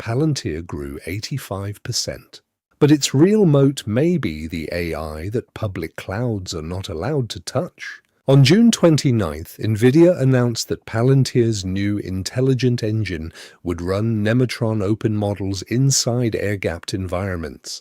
Palantir grew 85%. But its real moat may be the AI that public clouds are not allowed to touch. On June 29th, Nvidia announced that Palantir's new intelligent engine would run Nematron open models inside air-gapped environments.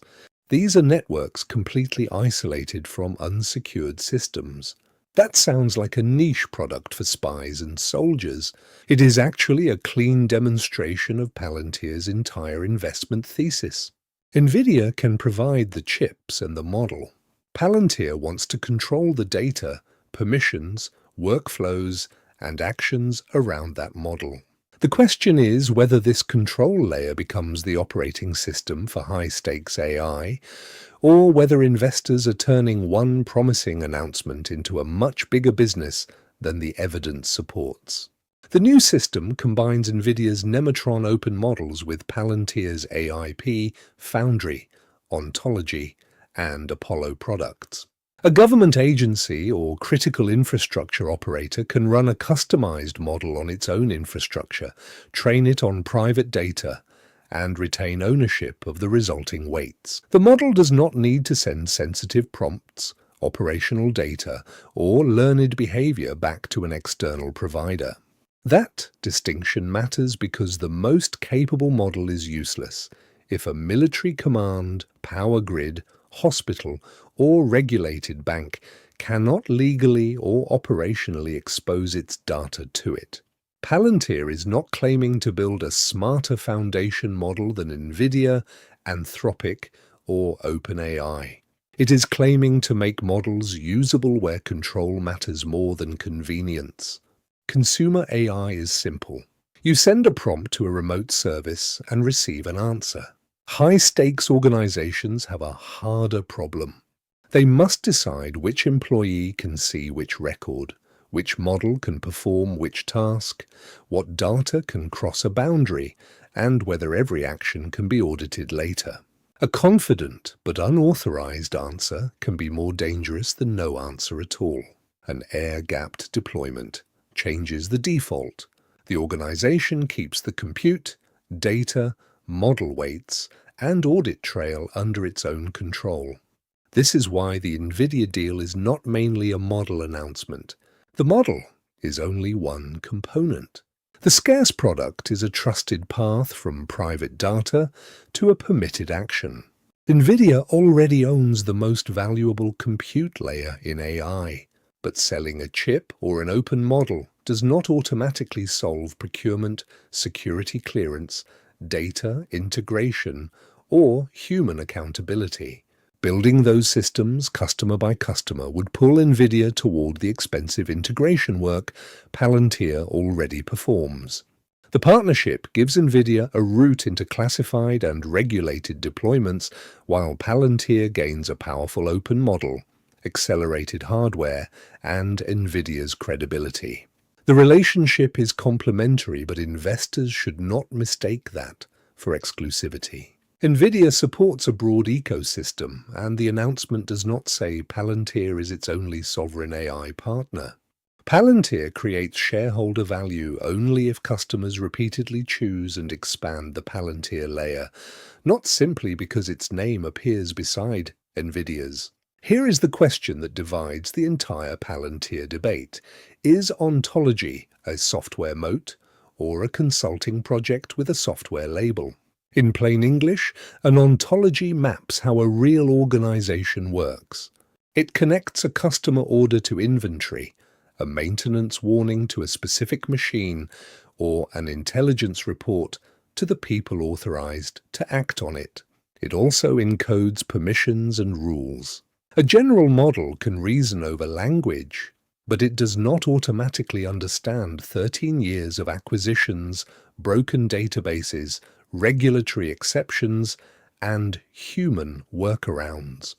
These are networks completely isolated from unsecured systems. That sounds like a niche product for spies and soldiers. It is actually a clean demonstration of Palantir's entire investment thesis. Nvidia can provide the chips and the model. Palantir wants to control the data, permissions, workflows, and actions around that model. The question is whether this control layer becomes the operating system for high-stakes AI, or whether investors are turning one promising announcement into a much bigger business than the evidence supports. The new system combines Nvidia's Nematron open models with Palantir's AIP, Foundry, Ontology, and Apollo products. A government agency or critical infrastructure operator can run a customized model on its own infrastructure, train it on private data, and retain ownership of the resulting weights. The model does not need to send sensitive prompts, operational data, or learned behavior back to an external provider. That distinction matters because the most capable model is useless if a military command, power grid, hospital, or regulated bank cannot legally or operationally expose its data to it. Palantir is not claiming to build a smarter foundation model than Nvidia, Anthropic, or OpenAI. It is claiming to make models usable where control matters more than convenience. Consumer AI is simple. You send a prompt to a remote service and receive an answer. High-stakes organizations have a harder problem. They must decide which employee can see which record, which model can perform which task, what data can cross a boundary, and whether every action can be audited later. A confident but unauthorized answer can be more dangerous than no answer at all. An air-gapped deployment changes the default. The organization keeps the compute, data, model weights, and audit trail under its own control. This is why the Nvidia deal is not mainly a model announcement. The model is only one component. The scarce product is a trusted path from private data to a permitted action. Nvidia already owns the most valuable compute layer in AI, but selling a chip or an open model does not automatically solve procurement, security clearance, data integration, or human accountability. Building those systems customer by customer would pull Nvidia toward the expensive integration work Palantir already performs. The partnership gives Nvidia a route into classified and regulated deployments, while Palantir gains a powerful open model, accelerated hardware, and Nvidia's credibility. The relationship is complementary, but investors should not mistake that for exclusivity. Nvidia supports a broad ecosystem, and the announcement does not say Palantir is its only sovereign AI partner. Palantir creates shareholder value only if customers repeatedly choose and expand the Palantir layer, not simply because its name appears beside Nvidia's. Here is the question that divides the entire Palantir debate. Is Ontology a software moat or a consulting project with a software label? In plain English, an ontology maps how a real organization works. It connects a customer order to inventory, a maintenance warning to a specific machine, or an intelligence report to the people authorized to act on it. It also encodes permissions and rules. A general model can reason over language, but it does not automatically understand 13 years of acquisitions, broken databases, regulatory exceptions, and human workarounds.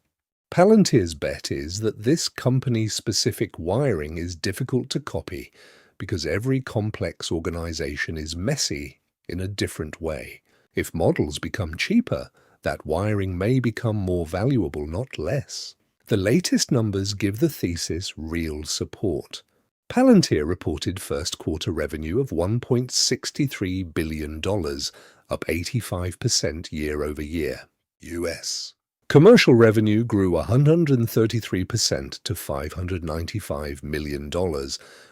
Palantir's bet is that this company-specific wiring is difficult to copy because every complex organization is messy in a different way. If models become cheaper, that wiring may become more valuable, not less. The latest numbers give the thesis real support. Palantir reported first quarter revenue of $1.63 billion, up 85% year over year. US. Commercial revenue grew 133% to $595 million,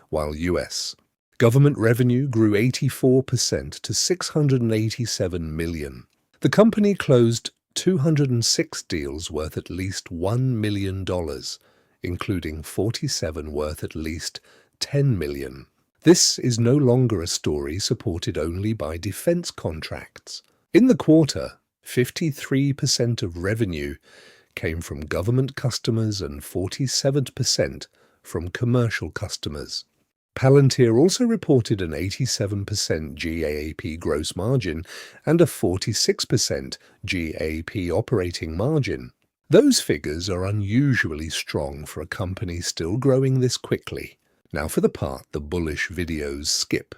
while US government revenue grew 84% to $687 million. The company closed 206 deals worth at least $1 million, including 47 worth at least $10 million. This is no longer a story supported only by defense contracts. In the quarter, 53% of revenue came from government customers and 47% from commercial customers. Palantir also reported an 87% GAAP gross margin and a 46% GAAP operating margin. Those figures are unusually strong for a company still growing this quickly. Now for the part the bullish videos skip.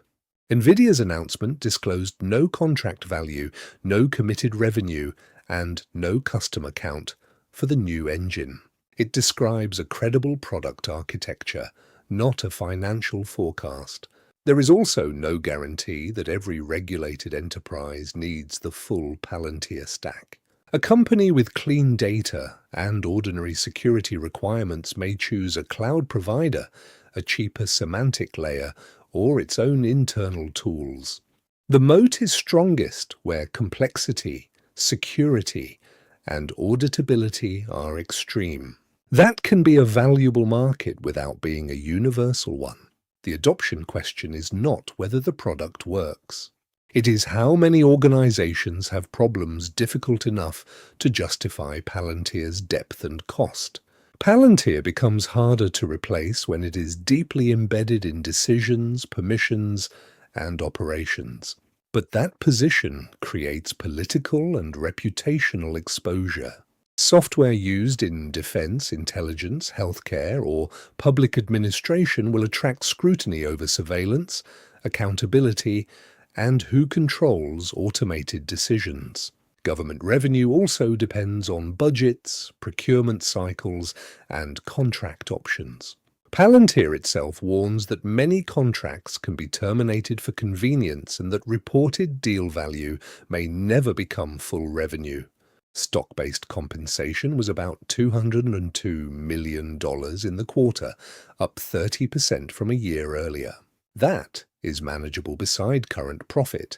Nvidia's announcement disclosed no contract value, no committed revenue, and no customer count for the new engine. It describes a credible product architecture, not a financial forecast. There is also no guarantee that every regulated enterprise needs the full Palantir stack. A company with clean data and ordinary security requirements may choose a cloud provider, a cheaper semantic layer, or its own internal tools. The moat is strongest where complexity, security, and auditability are extreme. That can be a valuable market without being a universal one. The adoption question is not whether the product works. It is how many organizations have problems difficult enough to justify Palantir's depth and cost. Palantir becomes harder to replace when it is deeply embedded in decisions, permissions, and operations. But that position creates political and reputational exposure. Software used in defense, intelligence, healthcare, or public administration will attract scrutiny over surveillance, accountability, and who controls automated decisions. Government revenue also depends on budgets, procurement cycles, and contract options. Palantir itself warns that many contracts can be terminated for convenience and that reported deal value may never become full revenue. Stock-based compensation was about $202 million in the quarter, up 30% from a year earlier. That is manageable beside current profit,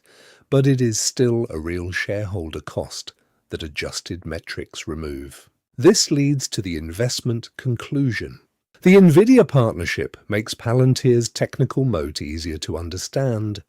but it is still a real shareholder cost that adjusted metrics remove. This leads to the investment conclusion. The Nvidia partnership makes Palantir's technical moat easier to understand.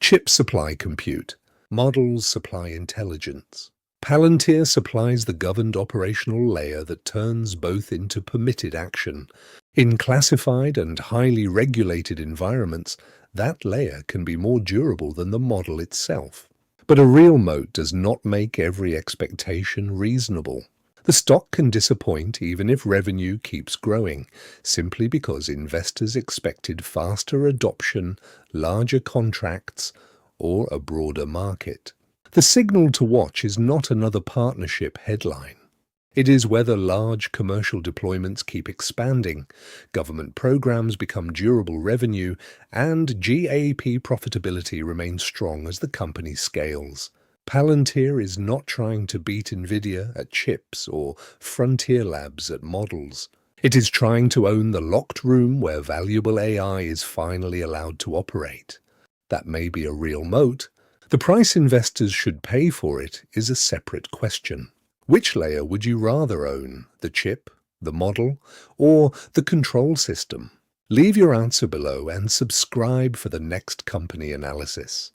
Chip supply compute. Models supply intelligence. Palantir supplies the governed operational layer that turns both into permitted action. In classified and highly regulated environments, that layer can be more durable than the model itself. But a real moat does not make every expectation reasonable. The stock can disappoint even if revenue keeps growing, simply because investors expected faster adoption, larger contracts, or a broader market. The signal to watch is not another partnership headline. It is whether large commercial deployments keep expanding, government programs become durable revenue, and GAAP profitability remains strong as the company scales. Palantir is not trying to beat Nvidia at chips or Frontier Labs at models. It is trying to own the locked room where valuable AI is finally allowed to operate. That may be a real moat. The price investors should pay for it is a separate question. Which layer would you rather own, the chip, the model, or the control system? Leave your answer below and subscribe for the next company analysis.